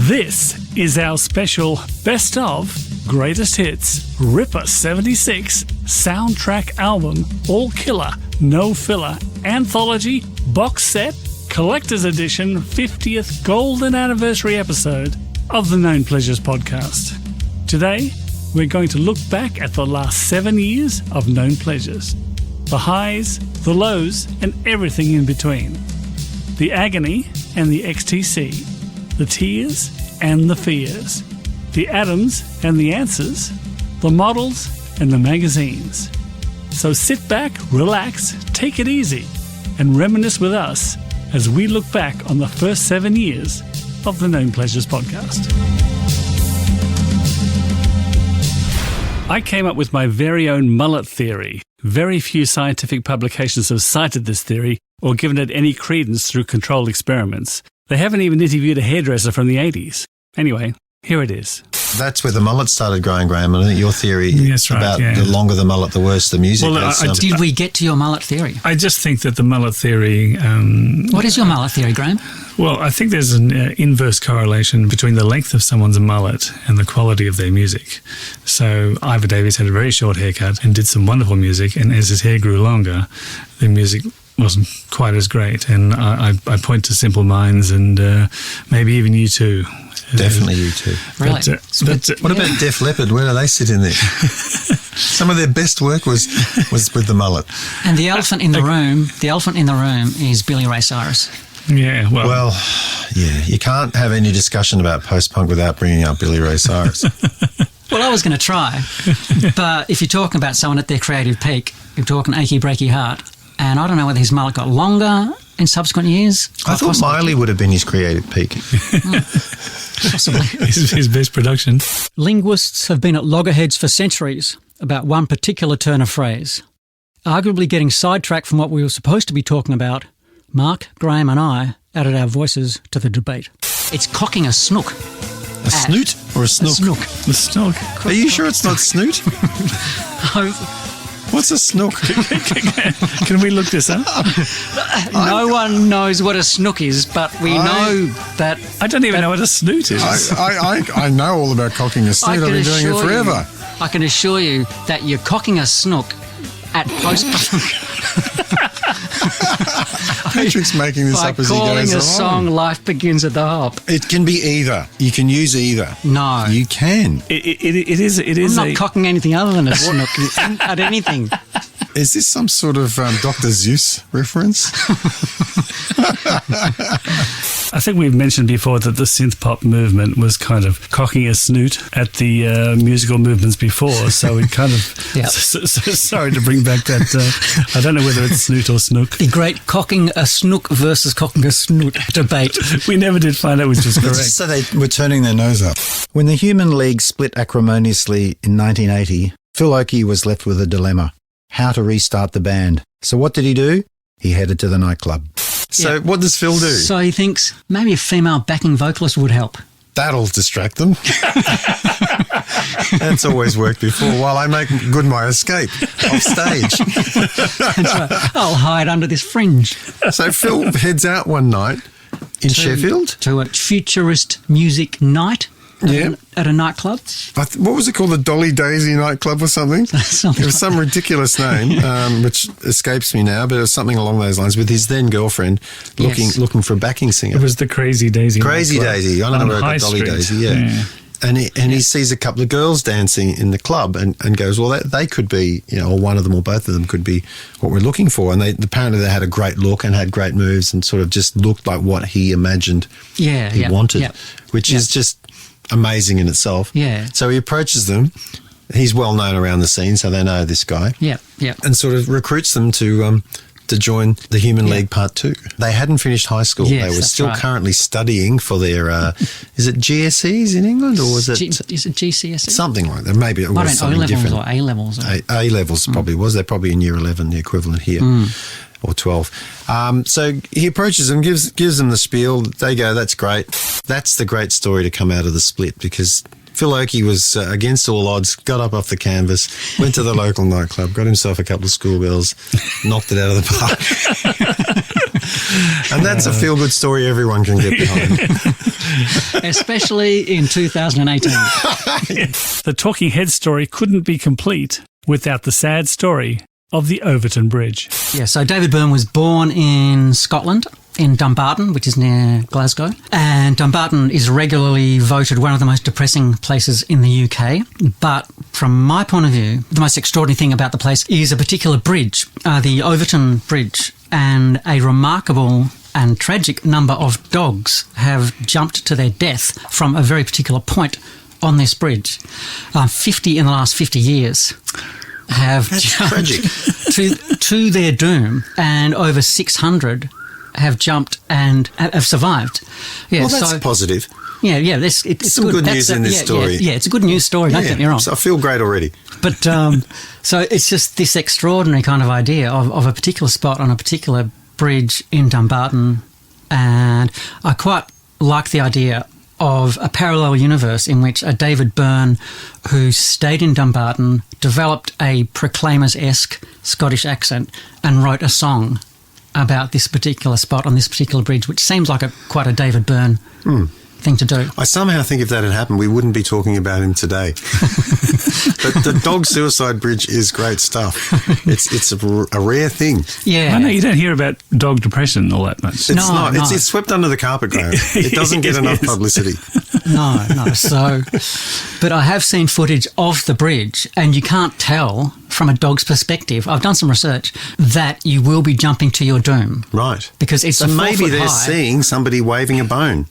This is our special Best of Greatest Hits Ripper 76 soundtrack album, all killer, no filler, anthology, box set, collector's edition, 50th golden anniversary episode of the Known Pleasures podcast. Today, we're going to look back at the last 7 years of Known Pleasures. The highs, the lows, and everything in between. The agony and the XTC. The tears and the fears. The atoms and the answers. The models and the magazines. So sit back, relax, take it easy, and reminisce with us as we look back on the first 7 years of the Known Pleasures podcast. I came up with my very own mullet theory. Very few scientific publications have cited this theory or given it any credence through controlled experiments. They haven't even interviewed a hairdresser from the 80s. Anyway, here it is. That's where the mullet started growing, Graham. I think your theory about yeah. The longer the mullet, the worse the music. Well, did we get to your mullet theory? I just think that the mullet theory... what is your mullet theory, Graham? Well, I think there's an inverse correlation between the length of someone's mullet and the quality of their music. So Ivor Davies had a very short haircut and did some wonderful music, and as his hair grew longer, the music wasn't quite as great. And I point to Simple Minds and maybe even U2. Definitely U2. Really? What about Def Leppard? Where do they sit in there? Some of their best work was with the mullet. And the elephant in the room is Billy Ray Cyrus. Yeah, well, yeah, you can't have any discussion about post-punk without bringing up Billy Ray Cyrus. Well, I was going to try, but if you're talking about someone at their creative peak, you're talking Achy Breaky Heart, and I don't know whether his mullet got longer in subsequent years. I thought Miley would have been his creative peak. Possibly. his best production. Linguists have been at loggerheads for centuries about one particular turn of phrase. Arguably getting sidetracked from what we were supposed to be talking about, Mark, Graham and I added our voices to the debate. It's cocking a snook. A snoot or a snook? A snook. The snook. Are you sure it's not snoot? What's a snook? Can we look this up? No one knows what a snook is, but we know that... I don't even know what a snoot is. I know all about cocking a snoot. I've been doing it forever. I can assure you that you're cocking a snook at post-punk. Patrick's making this up as he goes along. By calling a song Life Begins at the Hop. It can be either. You can use either. No. You can. It is. I'm not cocking anything other than a snook at anything. Is this some sort of Dr. Zeus reference? I think we've mentioned before that the synth pop movement was kind of cocking a snoot at the musical movements before, so it kind of... Yep. Sorry to bring back that... I don't know whether it's snoot or snook. The great cocking a snook versus cocking a snoot debate. We never did find out which was correct. So they were turning their nose up. When the Human League split acrimoniously in 1980, Phil Oakey was left with a dilemma: how to restart the band. So what did he do? He headed to the nightclub. So what does Phil do? So he thinks maybe a female backing vocalist would help. That'll distract them. That's always worked before. While I make good my escape off stage. That's right. I'll hide under this fringe. So Phil heads out one night in Sheffield. To a futurist music night. At a nightclub. What was it called? The Dolly Daisy nightclub or something? Something it was some ridiculous name, which escapes me now, but it was something along those lines with his then girlfriend looking for a backing singer. It was the Crazy Daisy. Crazy Daisy. I don't know about Dolly Daisy. Yeah. And he sees a couple of girls dancing in the club and goes, well, they could be, or one of them or both of them could be what we're looking for. And apparently they had a great look and had great moves and sort of just looked like what he imagined he wanted, which is just amazing in itself. Yeah. So he approaches them. He's well known around the scene, so they know this guy. Yeah, yeah. And sort of recruits them to join the Human League Part 2. They hadn't finished high school. Yes, they were still currently studying for their, is it GSEs in England or was it? Is it GCSE? Something like that. Maybe it was something different. Or A-levels. A-levels probably was. They're probably in year 11, the equivalent here. Or 12. So he approaches them, gives them the spiel. They go, that's great. That's the great story to come out of the split because Phil Oakey was against all odds, got up off the canvas, went to the local nightclub, got himself a couple of schoolgirls, knocked it out of the park. And that's a feel-good story everyone can get behind. Especially in 2018. The Talking Head story couldn't be complete without the sad story of the Overton Bridge. Yeah, so David Byrne was born in Scotland, in Dumbarton, which is near Glasgow. And Dumbarton is regularly voted one of the most depressing places in the UK. But from my point of view, the most extraordinary thing about the place is a particular bridge, the Overton Bridge, and a remarkable and tragic number of dogs have jumped to their death from a very particular point on this bridge. 50 in the last 50 years have jumped to their doom, and over 600 have jumped and have survived. Yeah, well, that's positive. Yeah. It's some good news in this story. Yeah, it's a good news story. Don't get me wrong. So I feel great already. But so it's just this extraordinary kind of idea of a particular spot on a particular bridge in Dumbarton, and I quite like the idea of a parallel universe in which a David Byrne, who stayed in Dumbarton, developed a Proclaimers-esque Scottish accent and wrote a song about this particular spot on this particular bridge, which seems like quite a David Byrne thing to do. I somehow think if that had happened, we wouldn't be talking about him today. But the dog suicide bridge is great stuff. It's a rare thing. Yeah. I know you don't hear about dog depression all that much. It's not. It's swept under the carpet, Graham. It doesn't get enough publicity. No. So, but I have seen footage of the bridge, and you can't tell from a dog's perspective, I've done some research, that you will be jumping to your doom. Right. Because it's so maybe they're seeing somebody waving a bone.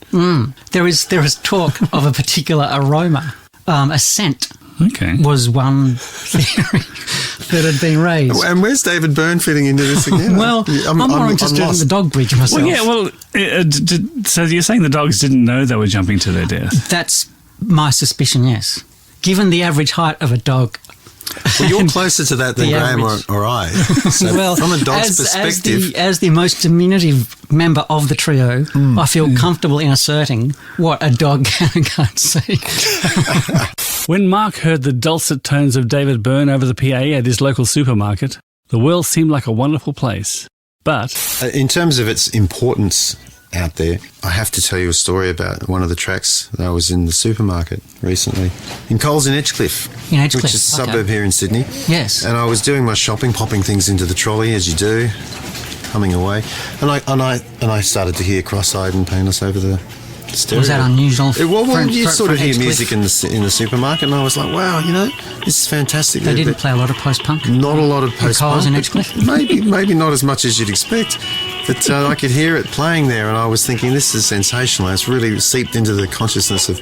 There is talk of a particular aroma. A scent was one theory that had been raised. And where's David Byrne fitting into this again? Well, I'm more interested in the dog bridge myself. So you're saying the dogs didn't know they were jumping to their death? That's my suspicion, yes. Given the average height of a dog. Well, you're closer to that than Graham or I. So well, from a dog's perspective... As the most diminutive member of the trio, I feel comfortable in asserting what a dog can't see. When Mark heard the dulcet tones of David Byrne over the PA at his local supermarket, the world seemed like a wonderful place. But... in terms of its importance out there, I have to tell you a story about one of the tracks that I was in the supermarket recently, in Coles in Edgecliff, which is a suburb here in Sydney. Yes. And I was doing my shopping, popping things into the trolley, as you do, coming away, and I started to hear Cross-Eyed and Painless over the stereo. Was that unusual? You sort of hear music in the supermarket, and I was like, wow, this is fantastic. They didn't play a lot of post-punk? Not a lot of post-punk. Coles in Edgecliff? Maybe not as much as you'd expect. But I could hear it playing there, and I was thinking, this is sensational. It's really seeped into the consciousness of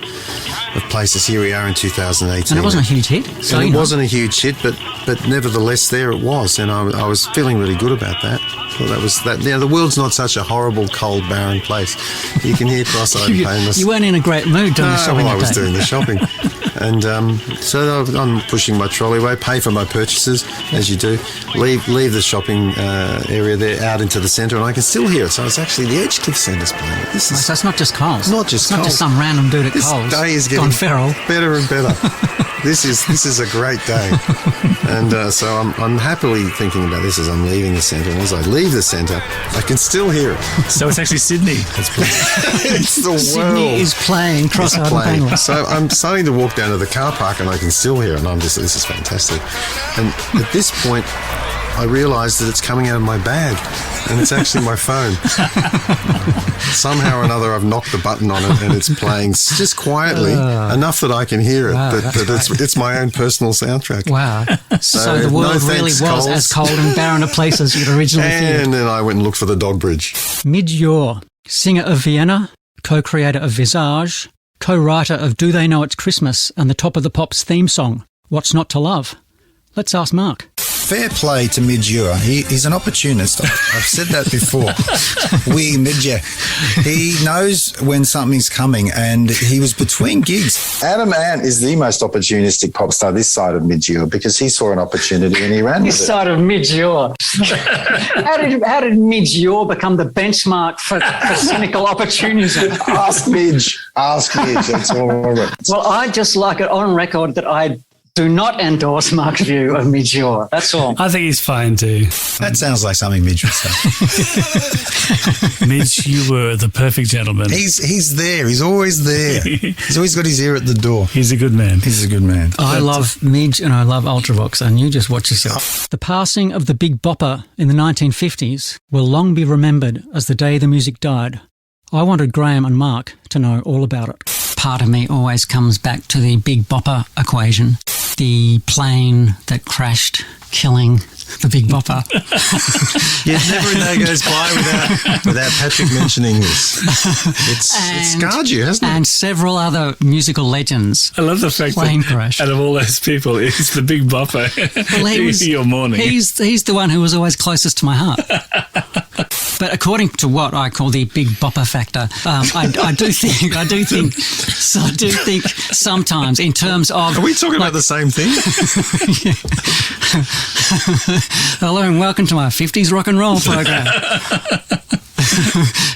places. Here we are in 2018. And it wasn't a huge hit. So it wasn't a huge hit, but nevertheless, there it was, and I was feeling really good about that. Well, that was that. The world's not such a horrible, cold, barren place. You can hear Cross-Eyed and Painless. You weren't in a great mood doing the shopping. I was doing the shopping. And so I'm pushing my trolley away, pay for my purchases, as you do, leave the shopping area there out into the centre, and I can still hear it. So it's actually the Edgecliff Centre's playing it. So it's not just Coles. Not just Coles. Not just some random dude at this Coles. This day is getting feral. Better and better. This is a great day. And so I'm happily thinking about this as I'm leaving the centre, and as I leave the centre, I can still hear it. So it's actually Sydney that's playing. It's the world. Sydney is playing Cross-Eyed and Painless. So I'm starting to walk down to the car park, and I can still hear it, and this is fantastic. And at this point, I realise that it's coming out of my bag, and it's actually my phone. Somehow or another, I've knocked the button on it, and it's playing just quietly, enough that I can hear it, but it's my own personal soundtrack. Wow. So the world really was Coles. as cold and barren a place as you'd originally feared. And then I went and looked for the dog bridge. Midge Ure, singer of Vienna, co-creator of Visage, co-writer of Do They Know It's Christmas and the Top of the Pops theme song, What's Not to Love? Let's ask Mark. fair play to Midge Ure. He's an opportunist. I've said that before. Midge. He knows when something's coming, and he was between gigs. Adam Ant is the most opportunistic pop star this side of Midge Ure because he saw an opportunity and he ran with it. This side of Midge Ure. How did Midge Ure become the benchmark for cynical opportunism? Ask Midge. That's all right. Well, I'd just like it on record that I do not endorse Mark's view of Midge Ure. That's all. I think he's fine too. That sounds like something Midge would say. Midge, you were the perfect gentleman. He's there. He's always there. He's always got his ear at the door. He's a good man. He's a good man. I love Midge and I love Ultravox, and you just watch yourself. The passing of the Big Bopper in the 1950s will long be remembered as the day the music died. I wanted Graham and Mark to know all about it. Part of me always comes back to the Big Bopper equation. The plane that crashed, killing the Big Bopper. Never a day goes by without Patrick mentioning this. It scarred you, hasn't it? And several other musical legends. I love the fact Plane that crash. out of all those people, it's the Big Bopper. Well, Your morning. He's the one who was always closest to my heart. But according to what I call the Big Bopper factor, I do think sometimes in terms of... Are we talking about the same thing? Hello and welcome to our 50s rock and roll program,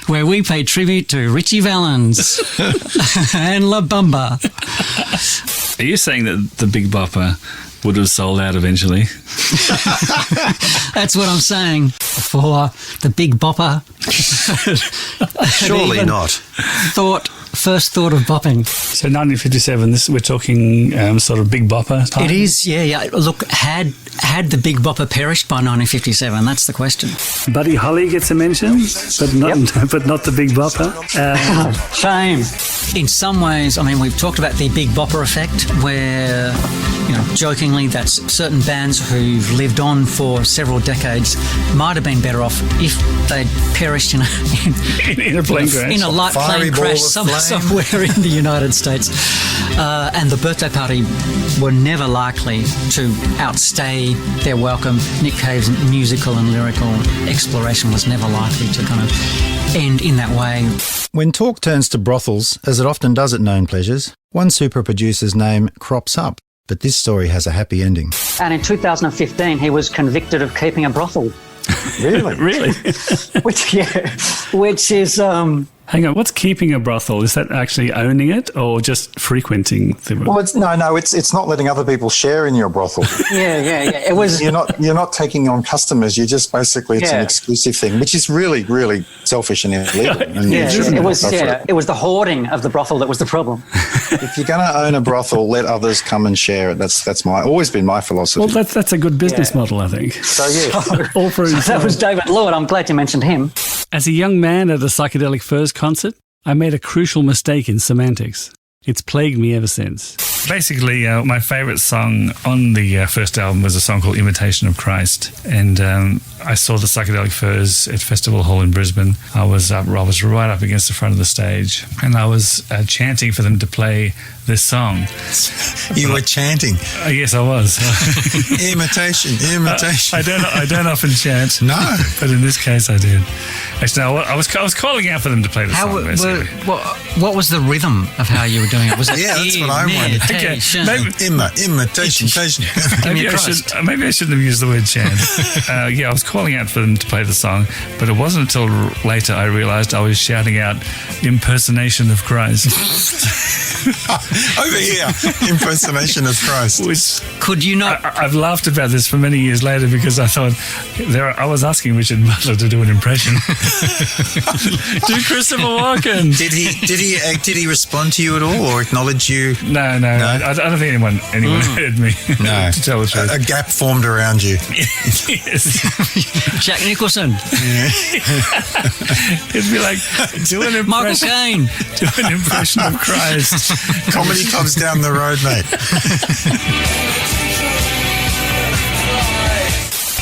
where we pay tribute to Richie Valens and La Bamba. Are you saying that the Big Bopper would have sold out eventually? That's what I'm saying. For the Big Bopper. Surely not. First thought of bopping. So 1957, we're talking sort of Big Bopper time? It is, yeah. Look, had the Big Bopper perished by 1957? That's the question. Buddy Holly gets a mention, but not the Big Bopper. Shame. In some ways, I mean, we've talked about the Big Bopper effect, where, jokingly, that's certain bands who've lived on for several decades might have been better off if they'd perished in a plane crash. In a light plane crash somewhere in the United States. And the birthday party were never likely to outstay their welcome. Nick Cave's musical and lyrical exploration was never likely to kind of end in that way. When talk turns to brothels, as it often does at Known Pleasures, one super producer's name crops up. But this story has a happy ending. And in 2015, he was convicted of keeping a brothel. Really? Really? Which is... Hang on, what's keeping a brothel? Is that actually owning it or just frequenting the brothel? Well, it's not letting other people share in your brothel. Yeah. It was. You're not taking on customers. You're just basically it's an exclusive thing, which is really, really selfish and illegal. And it was the hoarding of the brothel that was the problem. If you're going to own a brothel, let others come and share it. That's always been my philosophy. Well, that's a good business model, I think. So yeah, all for himself. That was David Lord. I'm glad you mentioned him. As a young man at a Psychedelic Furs concert, I made a crucial mistake in semantics. It's plagued me ever since. Basically, my favourite song on the first album was a song called Imitation of Christ. And I saw the Psychedelic Furs at Festival Hall in Brisbane. I was right up against the front of the stage, and I was chanting for them to play this song. You were chanting? Yes, I was. Imitation. I don't often chant. No. But in this case, I did. Actually, no, I was calling out for them to play the song, basically. What was the rhythm of how you were doing it? Was it that's what I wanted. Okay, imitation. Maybe I shouldn't have used the word chant. I was calling out for them to play the song, but it wasn't until later I realised I was shouting out impersonation of Christ. Over here, impersonation of Christ. Which could you not? I've laughed about this for many years later because I thought I was asking Richard Butler to do an impression. Do Christopher Walken. Did he respond to you at all or acknowledge you? No. I don't think anyone heard me. No. To tell the truth. A gap formed around you. Yes. Jack Nicholson. Yeah. It'd be like, do an impression. Michael Caine. Do an impression of Christ. Comedy clubs down the road, mate.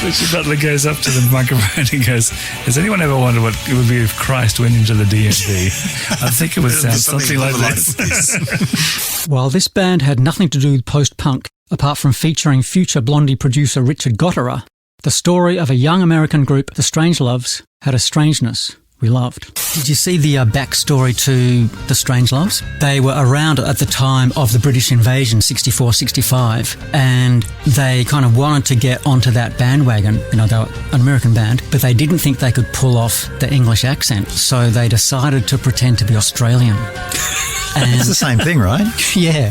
Richard Butler goes up to the microphone and goes, has anyone ever wondered what it would be if Christ went into the DMV? I think it would sound something like this. While this band had nothing to do with post-punk, apart from featuring future Blondie producer Richard Gotterer, the story of a young American group, the Strangeloves, had a strangeness we loved. Did you see the backstory to the Strangeloves? They were around at the time of the British invasion, 64, 65, and they kind of wanted to get onto that bandwagon. You know, they were an American band, but they didn't think they could pull off the English accent, so they decided to pretend to be Australian. And it's the same thing, right? Yeah.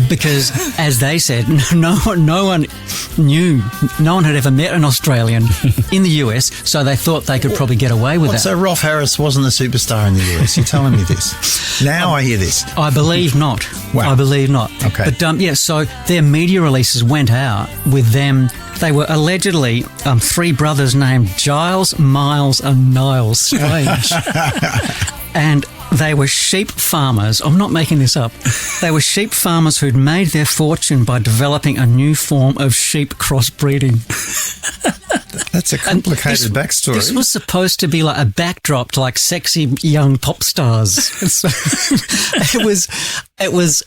Because, as they said, no one knew, no one had ever met an Australian in the US, so they thought they could probably get away with that. So Rolf Harris wasn't a superstar in the US. You're telling me this. Now I hear this. I believe not. Wow. I believe not. Okay. But, so their media releases went out with them. They were allegedly three brothers named Giles, Miles and Niles Strange. And they were sheep farmers. I'm not making this up. They were sheep farmers who'd made their fortune by developing a new form of sheep crossbreeding. That's a complicated backstory. This was supposed to be like a backdrop to like sexy young pop stars. So it was.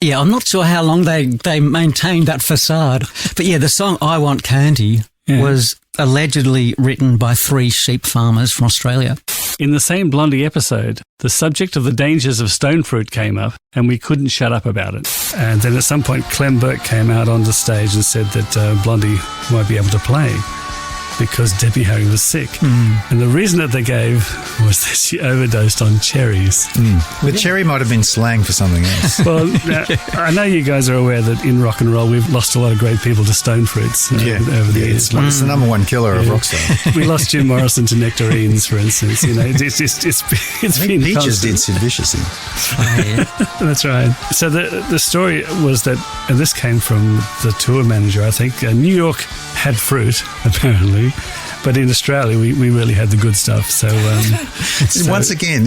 Yeah, I'm not sure how long they maintained that facade. But yeah, the song I Want Candy was allegedly written by three sheep farmers from Australia. In the same Blondie episode, the subject of the dangers of stone fruit came up and we couldn't shut up about it. And then at some point, Clem Burke came out on the stage and said that Blondie might be able to play because Debbie Harry was sick. And the reason that they gave was that she overdosed on cherries. The cherry might have been slang for something else. Well, I know you guys are aware that in rock and roll we've lost a lot of great people to stone fruits over the years. It's the number one killer of rockstar. We lost Jim Morrison to nectarines, for instance. You know, it's been Peaches constant. did Sid Viciously. That's right. So the story was that, and this came from the tour manager, I think, New York had fruit, apparently, but in Australia we really had the good stuff. So, once again,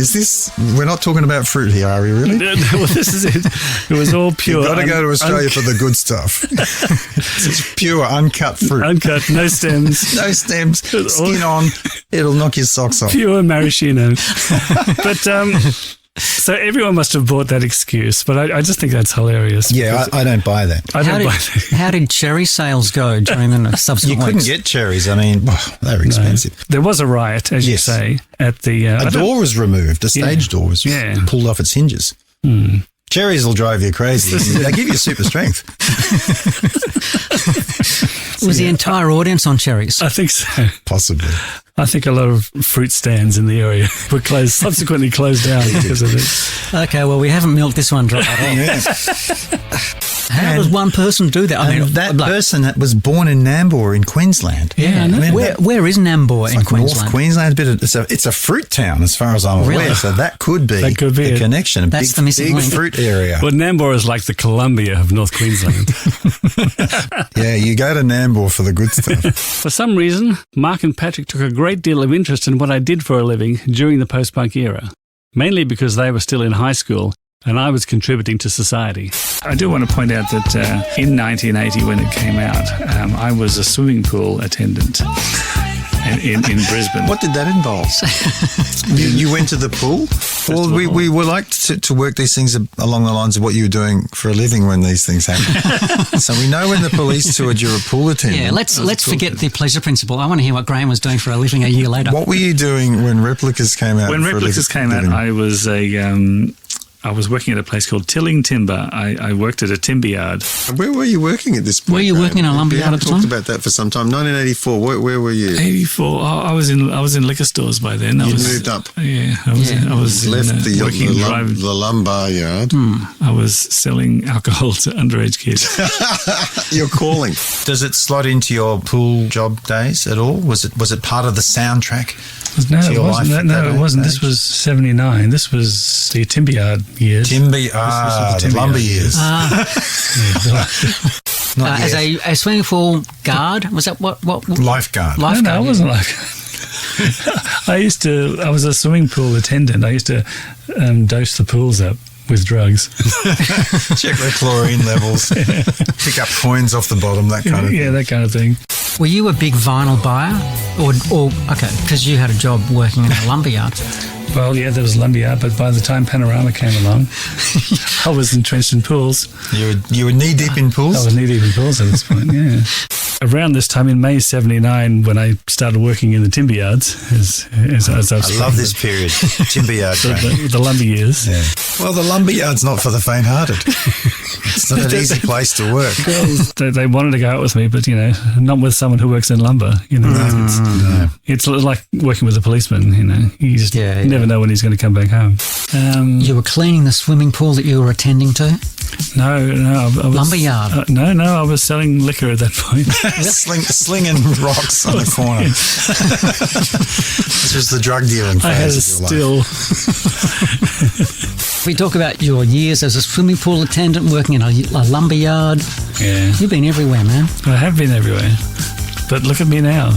we're not talking about fruit here, are we really? Well, this is it. It was all pure. You've got to go to Australia for the good stuff. It's pure, uncut fruit. Uncut, no stems. No stems, skin on, it'll knock your socks off. Pure maraschino. But, so everyone must have bought that excuse, but I just think that's hilarious. Yeah, I don't buy that. How did cherry sales go during the subsequent You couldn't weeks? get cherries. I mean, they were expensive. No. There was a riot, as you say, at the... a door was removed. A stage door was pulled off its hinges. Cherries will drive you crazy. They give you super strength. Was the entire audience on cherries? I think so. Possibly. I think a lot of fruit stands in the area were subsequently closed down because of it. Okay, well, we haven't milked this one dry at all. How does one person do that? I mean, that person that was born in Nambour in Queensland. Yeah, where is Nambour in Queensland? North Queensland. It's a fruit town as far as I'm aware. So that could be a connection. That's the missing link. Fruit area. Well, Nambour is like the Columbia of North Queensland. Yeah, you go to Nambour for the good stuff. For some reason, Mark and Patrick took a great deal of interest in what I did for a living during the post-punk era, mainly because they were still in high school and I was contributing to society. I do want to point out that in 1980, when it came out, I was a swimming pool attendant in Brisbane. What did that involve? you went to the pool? Well, we were like to work these things along the lines of what you were doing for a living when these things happen. So we know when the police toured, you're a pool attendant. Yeah, let's forget the pleasure principle. I want to hear what Graham was doing for a living a year later. What were you doing when Replicas came out? When Replicas came out, I was working at a place called Tilling Timber. I worked at a timber yard. Where were you working at this point? Were you working in a lumber yard at the time? We haven't talked about that for some time. 1984, where were you? 84. I was in liquor stores by then. You moved up. Yeah, I was left working the lumber yard. I was selling alcohol to underage kids. You're calling. Does it slot into your pool job days at all? Was it part of the soundtrack? No, it wasn't. This was 79. This was the timber yard years. The lumber years. As a swimming pool guard? Was that what? Lifeguard. No, I wasn't like... I was a swimming pool attendant. I used to dose the pools up with drugs. Check the chlorine levels. Pick up coins off the bottom, that kind of thing. Yeah, that kind of thing. Were you a big vinyl buyer? Or okay, because you had a job working in a lumber yard. Well, yeah, there was Lumberyard, but by the time Panorama came along, I was entrenched in pools. You were knee-deep in pools? I was knee-deep in pools at this point, yeah. Around this time, in May 79, when I started working in the timber yards, as I love this period, timber yard training. the lumber years. Yeah. Well, the lumberyard's not for the faint-hearted. It's not an easy place to work. Girls, they wanted to go out with me, but, not with someone who works in lumber. It's like working with a policeman, You just never know when he's going to come back home. You were cleaning the swimming pool that you were attending to? No, I was... Lumberyard? No, I was selling liquor at that point. Slinging rocks on the corner. This was the drug dealing phase of your life. We talk about your years as a swimming pool attendant, working in a lumberyard. Yeah. You've been everywhere, man. I have been everywhere. But look at me now.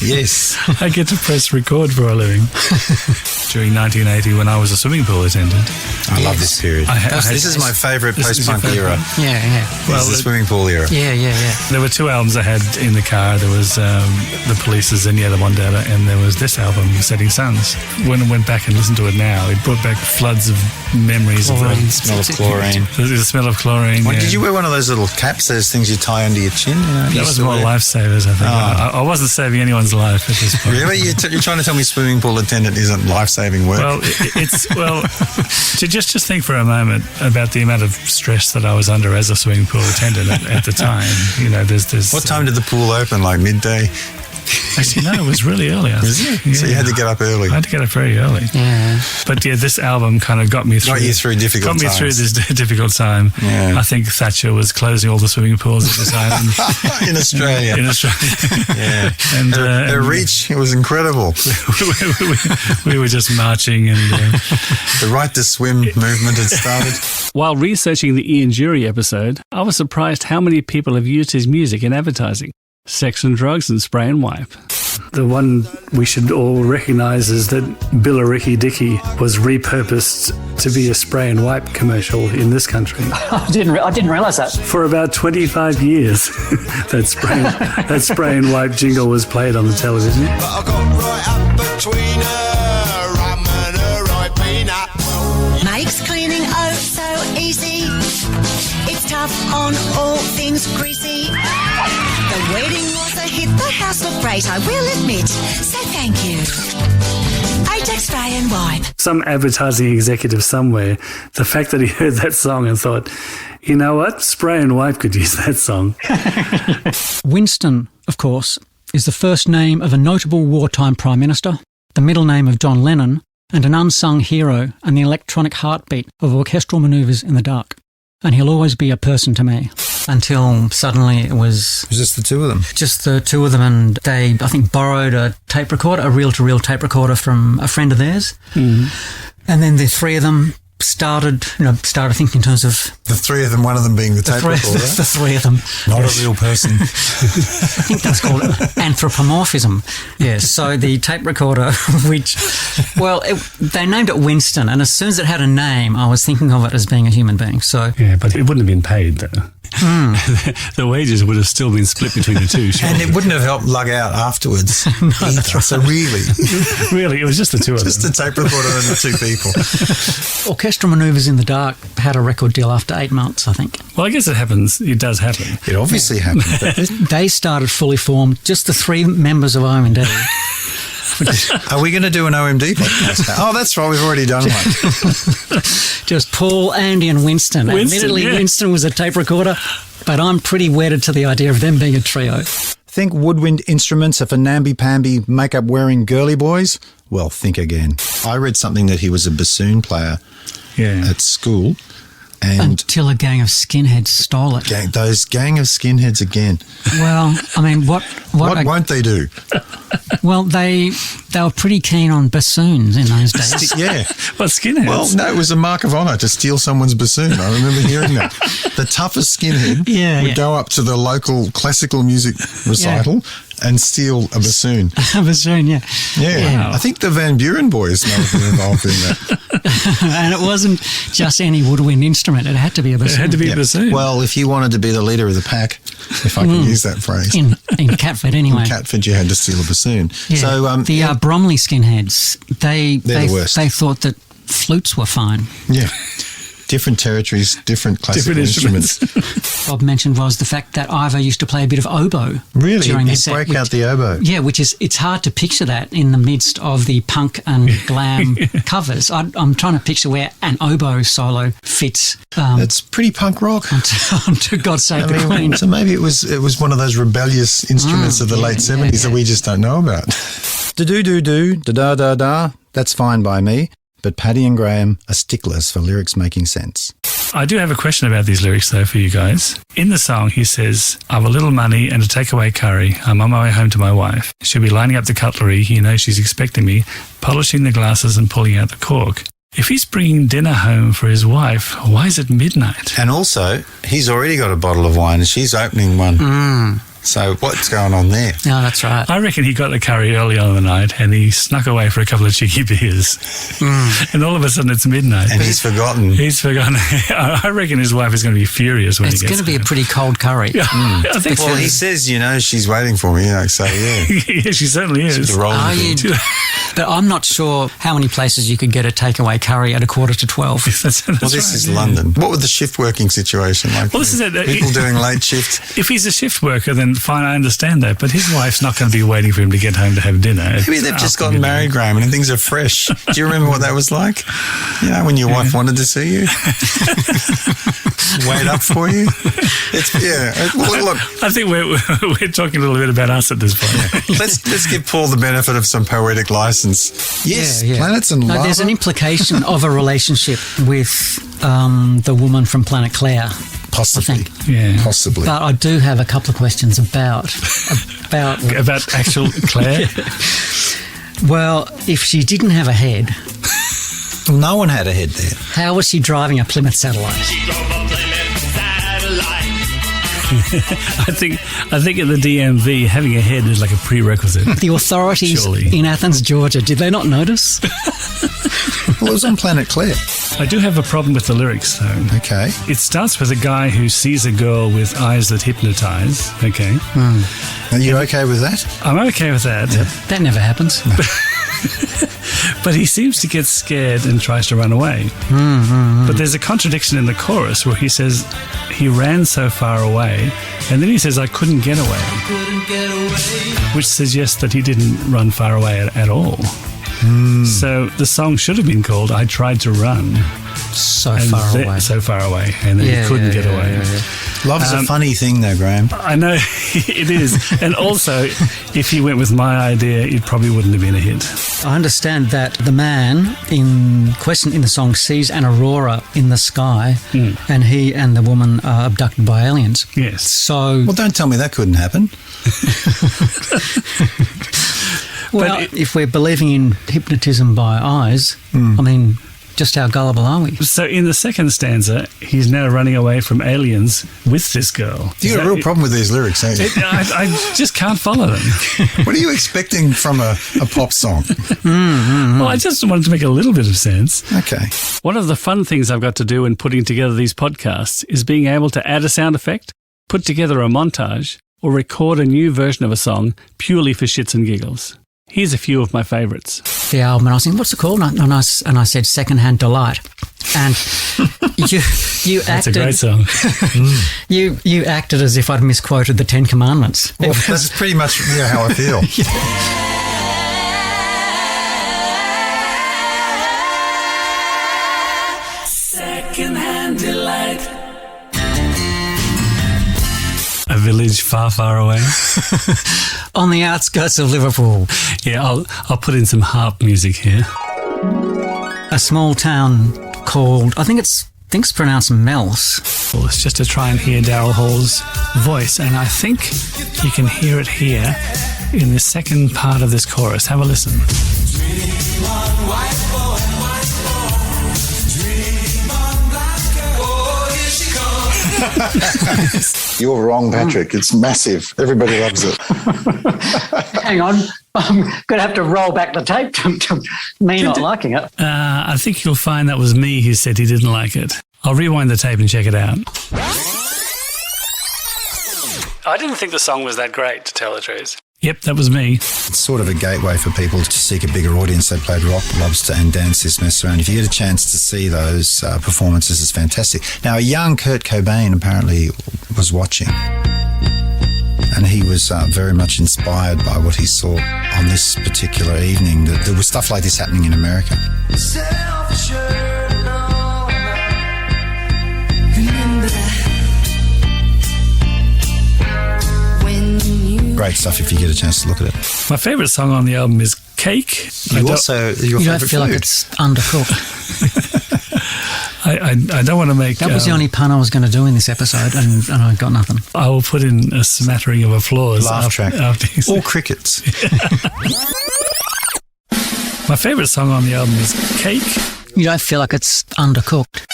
Yes. I get to press record for a living. During 1980, when I was a swimming pool attendant. I love this period. This is my favourite post-punk era. Yeah. Well, the swimming pool era. Yeah. There were two albums I had in the car. There was The Police's And Yellow Mondale, and there was this album, Setting Suns. When I went back and listened to it now, it brought back floods of memories. Chlorine. Of the smell of chlorine. The smell of chlorine. Did you wear one of those little caps, those things you tie under your chin? That was more lifesavers, I think. I wasn't saving anyone's life at this point. Really? You're trying to tell me swimming pool attendant isn't life-saving work? Well, to just think for a moment about the amount of stress that I was under as a swimming pool attendant at the time. There's. What time did the pool open? Like midday? Actually, no, it was really early. Was it? Yeah. So you had to get up early. I had to get up very early. Yeah. But this album kind of got me through. Difficult times. Got me through this difficult time. Yeah. I think Thatcher was closing all the swimming pools at the time. In Australia. Yeah. And her reach, it was incredible. we were just marching and... the Right to Swim movement had started. While researching the Ian Jury episode, I was surprised how many people have used his music in advertising. Sex and drugs and spray and wipe. The one we should all recognise is that Billericay Dicky was repurposed to be a spray and wipe commercial in this country. I didn't realise that. For about 25 years, that spray and wipe jingle was played on the television. But I got right up between her, rum and a right peanut. Makes cleaning oh so easy. It's tough on all things greasy. The wedding was a hit, the house looked great, I will admit. So thank you. Ajax Spray and Wipe. Some advertising executive somewhere, the fact that he heard that song and thought, you know what, Spray and Wipe could use that song. Winston, of course, is the first name of a notable wartime Prime Minister, the middle name of John Lennon, and an unsung hero and the electronic heartbeat of orchestral manoeuvres in the dark. And he'll always be a person to me. Until suddenly it was... Was just the two of them? Just the two of them, and they, I think, borrowed a tape recorder, a reel-to-reel tape recorder from a friend of theirs. Mm. And then the three of them started thinking in terms of... The three of them, one of them being the tape recorder? The three of them. Not a real person. I think that's called anthropomorphism. Yes, so the tape recorder, which, they named it Winston, and as soon as it had a name, I was thinking of it as being a human being. So yeah, but it wouldn't have been paid, though. The wages would have still been split between the two. Surely. And it wouldn't have helped lug out afterwards. No, that's right. So really, it was just the two of them. Just the tape recorder and the two people. Orchestral Manoeuvres in the Dark had a record deal after 8 months, I think. Well, I guess it happens. It does happen. It obviously happened. They started fully formed, just the three members of OMD. Are we going to do an OMD podcast now? Oh, that's right. We've already done one. Just Paul, Andy and Winston. Admittedly, Winston was a tape recorder, but I'm pretty wedded to the idea of them being a trio. Think woodwind instruments are for namby-pamby, makeup-wearing girly boys? Well, think again. I read something that he was a bassoon player at school. Until a gang of skinheads stole it. Those gang of skinheads again. Well, I mean, what won't they do? Well, they were pretty keen on bassoons in those days. Yeah. Well, skinheads. Well, no, it was a mark of honour to steal someone's bassoon. I remember hearing that. The toughest skinhead would go up to the local classical music recital and steal a bassoon. A bassoon, yeah. Yeah. I think the Van Buren boys may have been involved in that. And it wasn't just any woodwind instrument. It had to be a bassoon. It had to be a bassoon. Well, if you wanted to be the leader of the pack, if I can use that phrase. In Catford, anyway. In Catford, you had to steal a bassoon. Yeah. So the Bromley skinheads, they're the worst. They thought that flutes were fine. Yeah. Different territories, different classical instruments. Bob mentioned was the fact that Ivor used to play a bit of oboe. Really? During the He'd set, break out the oboe. Yeah, it's hard to picture that in the midst of the punk and glam covers. I'm trying to picture where an oboe solo fits. It's pretty punk rock. onto God Save the Queen. So maybe it was one of those rebellious instruments of the late 70s that we just don't know about. Da-do-do-do, da-da-da-da, that's fine by me. But Paddy and Graham are sticklers for lyrics making sense. I do have a question about these lyrics, though, for you guys. In the song, he says, I've a little money and a takeaway curry. I'm on my way home to my wife. She'll be lining up the cutlery. He knows she's expecting me, polishing the glasses and pulling out the cork. If he's bringing dinner home for his wife, why is it midnight? And also, he's already got a bottle of wine and she's opening one. So what's going on there? No, that's right. I reckon he got the curry early on in the night and he snuck away for a couple of cheeky beers. And all of a sudden it's midnight. And he's forgotten. He's forgotten. I reckon his wife is going to be furious when he gets It's going to be a pretty cold curry. Yeah, I think Well, he says, she's waiting for me. So, yeah. yeah, she certainly is. She's rolling. Are you? But I'm not sure how many places you could get a takeaway curry at 11:45. That's Well, this right, is yeah. London. What would the shift working situation like? Well, this is it. People doing late shift. If he's a shift worker, then fine, I understand that. But his wife's not going to be waiting for him to get home to have dinner. Maybe they've just gotten married, Graham, and things are fresh. Do you remember what that was like? When your wife wanted to see you? Wait up for you? Well, look. I think we're talking a little bit about us at this point. Let's give Paul the benefit of some poetic license. Yes, planets and lava. There's an implication of a relationship with the woman from Planet Claire. Possibly. I think. Yeah. Possibly. But I do have a couple of questions about actual Claire. Well, if she didn't have a head, No one had a head there. how was she driving a Plymouth Satellite? I think in the DMV, having a head is like a prerequisite. The authorities Surely. in Athens, Georgia, did they not notice? Well, it was on Planet Claire. I do have a problem with the lyrics, though. Okay. It starts with a guy who sees a girl with eyes that hypnotize. Okay. Are you okay with that? I'm okay with that. That never happens. But he seems to get scared and tries to run away. But there's a contradiction in the chorus where he says he ran so far away, and then he says, I couldn't get away. Which suggests that he didn't run far away at all. So the song should have been called I Tried to Run. So far away. So far away, and then he couldn't get away. Love's a funny thing, though, Graham. I know, it is. And also, if he went with my idea, it probably wouldn't have been a hit. I understand that the man in question in the song sees an aurora in the sky, and he and the woman are abducted by aliens. Yes. So, Well, don't tell me that couldn't happen. well, if we're believing in hypnotism by eyes, I mean, just how gullible are we? So in the second stanza, he's now running away from aliens with this girl. You got a real problem with these lyrics, don't you? I just can't follow them. What are you expecting from a pop song? Well, I just wanted to make a little bit of sense. Okay. One of the fun things I've got to do in putting together these podcasts is being able to add a sound effect, put together a montage, or record a new version of a song purely for shits and giggles. Here's a few of my favourites. The album, and I was thinking, what's it called? And I said, Secondhand Delight. And you That's acted. a great song. You acted as if I'd misquoted the Ten Commandments. Well, that's pretty much how I feel. Secondhand delight. A village far, far away. On the outskirts of Liverpool, Yeah, I'll put in some harp music here. a small town called, I think it's pronounced Mels. Well, it's just to try and hear Daryl Hall's voice, and I think you can hear it here in the second part of this chorus. Have a listen. You're wrong, Patrick. It's massive. Everybody loves it. Hang on. I'm going to have to roll back the tape to me not liking it. I think you'll find that was me who said he didn't like it. I'll rewind the tape and check it out. I didn't think the song was that great, to tell the truth. Yep, that was me. It's sort of a gateway for people to seek a bigger audience. They played Rock, Lobster and Dance This Mess Around. If you get a chance to see those performances, it's fantastic. Now, a young Kurt Cobain apparently was watching, and he was very much inspired by what he saw on this particular evening. There was stuff like this happening in America. Great stuff if you get a chance to look at it. My favourite song on the album is Cake. Your You don't favourite feel like food. it's undercooked. I don't want to make... That was the only pun I was going to do in this episode, and I got nothing. I will put in a smattering of applause. Laugh track. After Or crickets. My favourite song on the album is Cake. You don't feel like it's undercooked.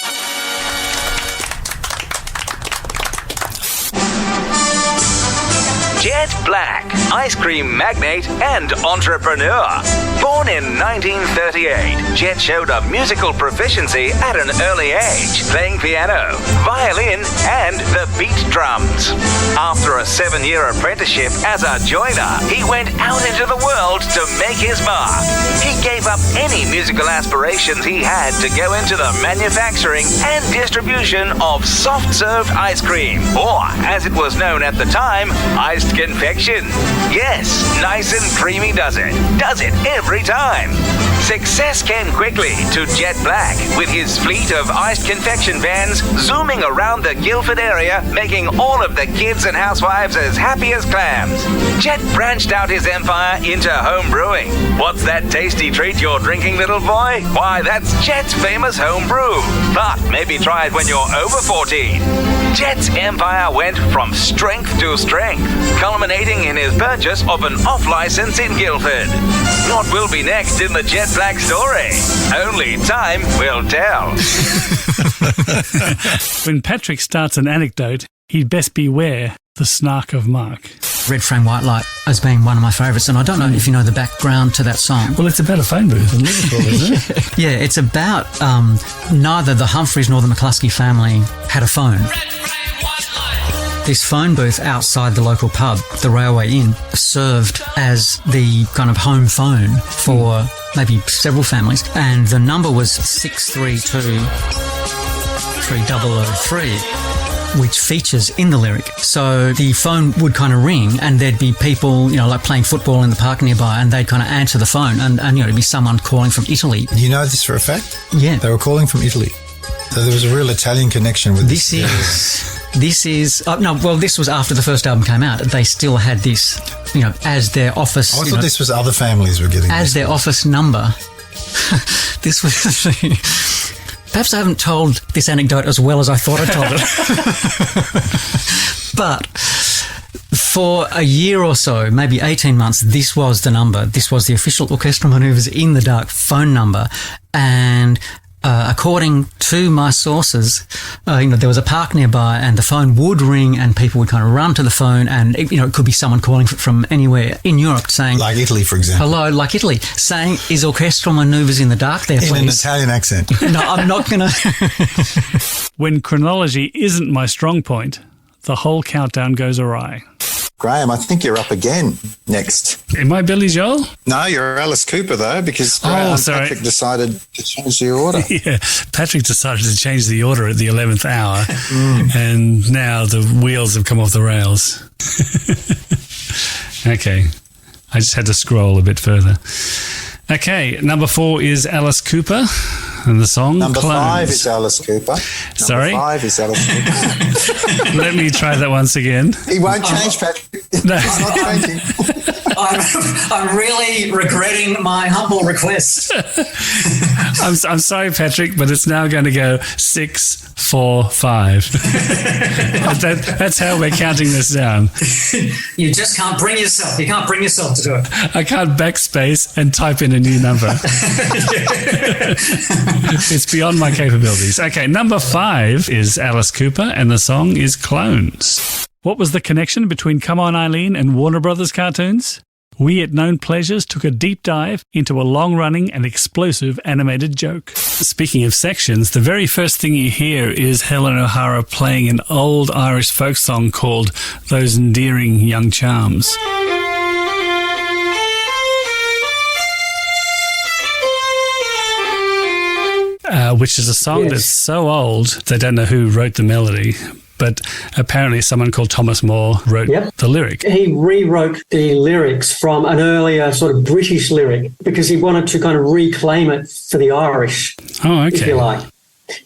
Jet Black, ice cream magnate and entrepreneur. Born in 1938, Jet showed a musical proficiency at an early age, playing piano, violin, and the beat drums. After a 7-year apprenticeship as a joiner, he went out into the world to make his mark. He gave up any musical aspirations he had to go into the manufacturing and distribution of soft-served ice cream, or, as it was known at the time, iced confection. Yes, nice and creamy does it. Does it every time. Success came quickly to Jet Black with his fleet of iced confection vans zooming around the Guildford area, making all of the kids and housewives as happy as clams. Jet branched out his empire into home brewing. What's that tasty treat you're drinking, little boy? Why, that's Jet's famous home brew. But maybe try it when you're over 14. Jet's empire went from strength to strength, culminating in his purchase of an off-license in Guildford. What will be next in the Jet Black story? Only time will tell. When Patrick starts an anecdote, he'd best beware the snark of Mark. Red Frame White Light as being one of my favourites, and I don't know if you know the background to that song. Well, it's about a phone booth in Liverpool, isn't it? Yeah, it's about neither the Humphreys nor the McCluskey family had a phone. This phone booth outside the local pub, the Railway Inn, served as the kind of home phone for maybe several families, and the number was 632-3003, which features in the lyric. So the phone would kind of ring, and there'd be people, like playing football in the park nearby, and they'd kind of answer the phone, and it'd be someone calling from Italy. You know this for a fact? Yeah. They were calling from Italy. So there was a real Italian connection with this. This was after the first album came out. They still had this, as their office. I thought this was other families were getting as this. Their office number. This was. Perhaps I haven't told this anecdote as well as I thought I told it. But for a year or so, maybe 18 months, this was the number. This was the official Orchestral Manoeuvres in the Dark phone number. And according to my sources, there was a park nearby, and the phone would ring, and people would kind of run to the phone, and it could be someone calling from anywhere in Europe saying, like Italy, for example. Hello, like Italy, saying, "Is Orchestral Manoeuvres in the Dark there, please?" In an Italian accent. No, I'm not going to. When chronology isn't my strong point, the whole countdown goes awry. Graham, I think you're up again next. Am I Billy Joel? No, you're Alice Cooper, though, because Patrick decided to change the order. Yeah, Patrick decided to change the order at the 11th hour, and now the wheels have come off the rails. Okay, I just had to scroll a bit further. Okay, number 4 is Alice Cooper, and the song Number Clones. 5 is Alice Cooper. Sorry? Number 5 is Alice Cooper. Let me try that once again. He won't change, Patrick. No. He's not changing. I'm really regretting my humble request. I'm sorry, Patrick, but it's now going to go 6, 4, 5. That's how we're counting this down. You just can't bring yourself. You can't bring yourself to do it. I can't backspace and type in a new number. It's beyond my capabilities. Okay, number 5 is Alice Cooper, and the song is Clones. What was the connection between Come On Eileen and Warner Brothers cartoons? We at Known Pleasures took a deep dive into a long-running and explosive animated joke. Speaking of sections, the very first thing you hear is Helen O'Hara playing an old Irish folk song called Those Endearing Young Charms. Which is a song that's so old, they don't know who wrote the melody. But apparently someone called Thomas Moore wrote the lyric. He rewrote the lyrics from an earlier sort of British lyric because he wanted to kind of reclaim it for the Irish, if you like,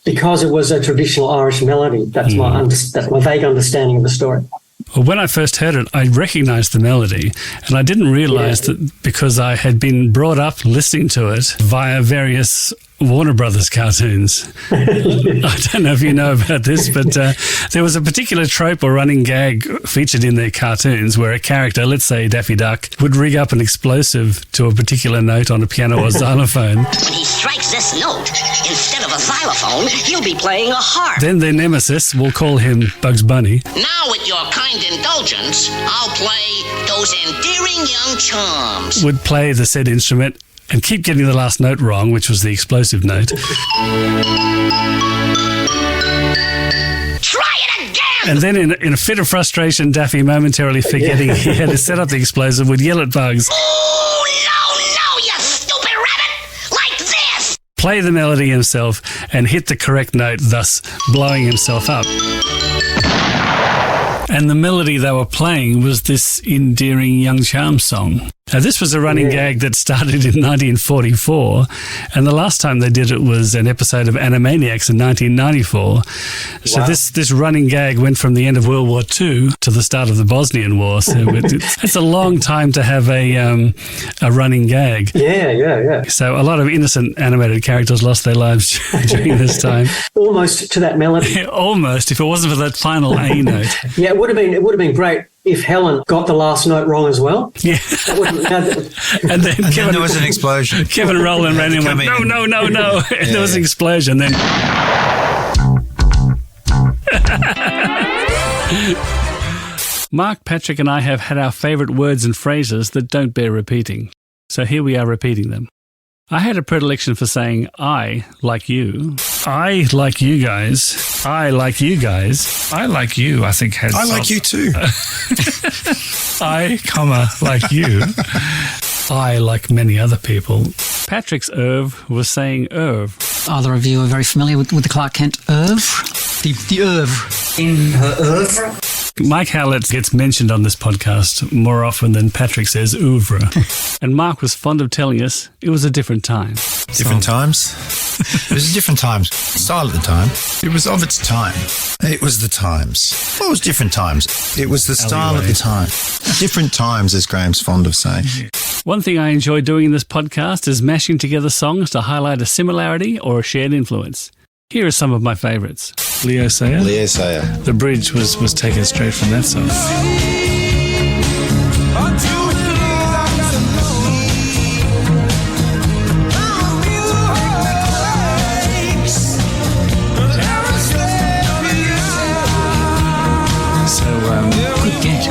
because it was a traditional Irish melody. That's my vague understanding of the story. Well, when I first heard it, I recognised the melody, and I didn't realise that because I had been brought up listening to it via various Warner Brothers cartoons. I don't know if you know about this, but there was a particular trope or running gag featured in their cartoons where a character, let's say Daffy Duck, would rig up an explosive to a particular note on a piano or xylophone. When he strikes this note, instead of a xylophone, he'll be playing a harp. Then their nemesis, will call him Bugs Bunny. Now, with your kind indulgence, I'll play Those Endearing Young Charms. Would play the said instrument and keep getting the last note wrong, which was the explosive note. Try it again! And then in a fit of frustration, Daffy, momentarily forgetting he had to set up the explosive, would yell at Bugs, "Oh, no, you stupid rabbit! Like this!" play the melody himself and hit the correct note, thus blowing himself up. And the melody they were playing was this Endearing Young Charms song. Now, this was a running gag that started in 1944, and the last time they did it was an episode of Animaniacs in 1994. So this running gag went from the end of World War II to the start of the Bosnian War. So it's a long time to have a running gag. Yeah. So a lot of innocent animated characters lost their lives during this time. Almost to that melody. Almost, if it wasn't for that final A note. Yeah, it would have been great if Helen got the last note wrong as well. Yeah. And then there was an explosion. Kevin Rowland ran in and went, no. And there was an explosion. Then Mark, Patrick and I have had our favourite words and phrases that don't bear repeating. So here we are repeating them. I had a predilection for saying I like you. I like you guys. I like you guys. I like you, I think had I like you too. I, like you. I like many other people. Patrick's Irv was saying Irv. Either of you are very familiar with the Clark Kent Irv? The Irv. In her oeuvre. Mike Howlett gets mentioned on this podcast more often than Patrick says oeuvre. And Mark was fond of telling us it was a different time. Different times? It was a different times. Style at the time. It was of its time. It was the times. Well, it was different times. It was the style at the time. Different times, as Graham's fond of saying. One thing I enjoy doing in this podcast is mashing together songs to highlight a similarity or a shared influence. Here are some of my favourites. Leo Sayer. The bridge was taken straight from that song. Good get.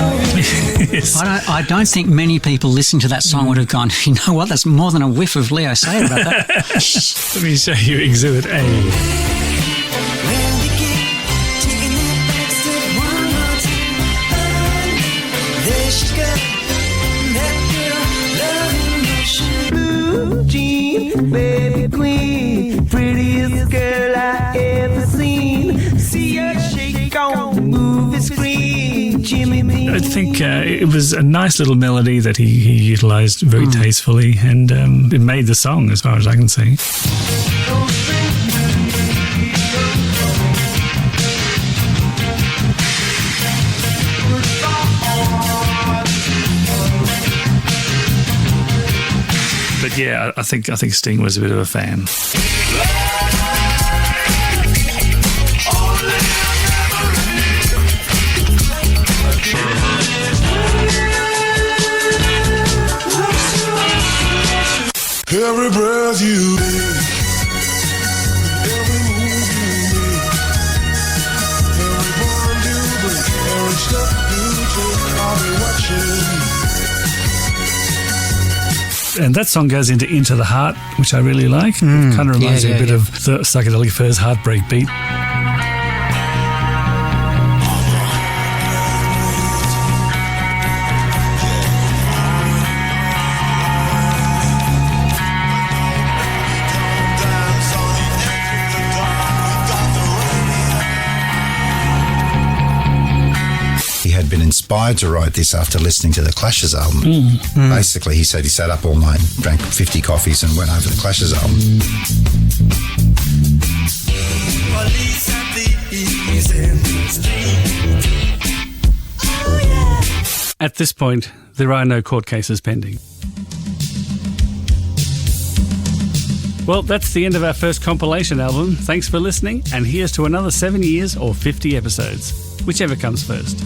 Yes. I don't think many people listening to that song would have gone, you know what, that's more than a whiff of Leo Sayer about that. Let me show you Exhibit A. Baby queen, prettiest girl I ever seen. See her shake on the movie screen. Jimmy, I think it was a nice little melody that he utilised very tastefully, and it made the song as far as I can see. But yeah, I think Sting was a bit of a fan. Every breath you take, And that song goes into the Heart, which I really like. It kind of reminds me a bit of the Psychedelic Furs Heartbreak beat. Had been inspired to write this after listening to the Clash's album. Basically, he said he sat up all night, drank 50 coffees and went over the Clash's album. At this point, there are no court cases pending. Well, that's the end of our first compilation album. Thanks for listening, and here's to another 7 years or 50 episodes, whichever comes first.